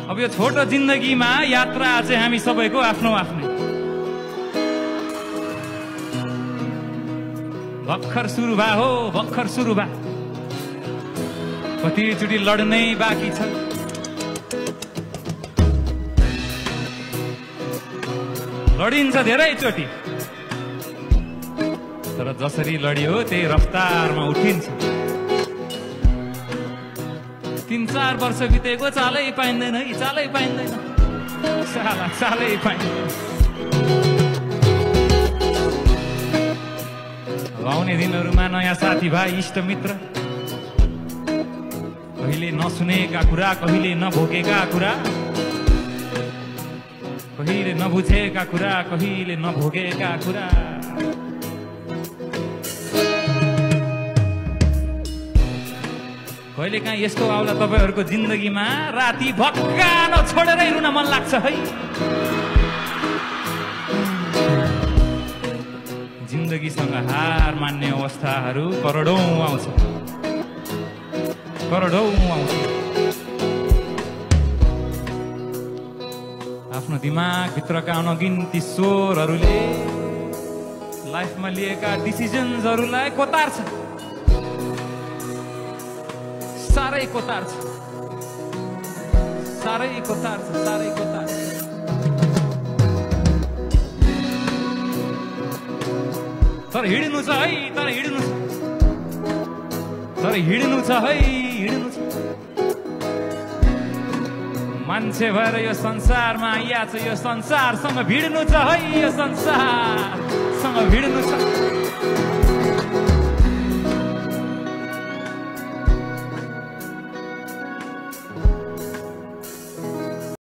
अब यो छोटो जिन्दगीमा यात्रा चाहिँ हामी सबैको आफ्नो आफ्नै। भर्खर सुरु भा हो, भर्खर सुरु भा, कतिचोटि लड्नै बाँकी छ। लडिन्छ धेरैचोटि, तर जसरी लडियो त्यही रफ्तारमा उठिन्छ। 3-4 वर्ष बितेको चालै पाइँदैन, चालै पाइँदैन, चालै पाइँदैन। आउने दिनहरूमा नयाँ साथीभाइ, इष्टमित्र, कहिले नसुनेका कुरा, कहिले नभोगेका कुरा, कहिले नबुझेका कुरा, कहिले नभोगेका कुरा। कहिले काहीँ यस्तो आउला तपाईहरूको जिन्दगीमा, राति भक्कानो छोडेरै रुन मन लाग्छ है। जिन्दगीसँग हार मान्ने अवस्थाहरू करोडौं आउँछ, करोडौं आउँछ। आफ्नो दिमागभित्रका अनगिन्ती स्वरहरूले लाइफमा लिएका डिसिजन्सहरूलाई कोतार्छ, साह्रै कोतार्छ, साह्रै कोतार्छ, साह्रै कोतार्छ। तर हिँड्नु छ है, तर हिँड्नु छ, तर हिँड्नु छ है, हिँड्नु छ। मान्छे भएर यो संसारमा आइया छ, यो संसारसँग भिड्नु छ है, यो संसारसँग भिड्नु छ।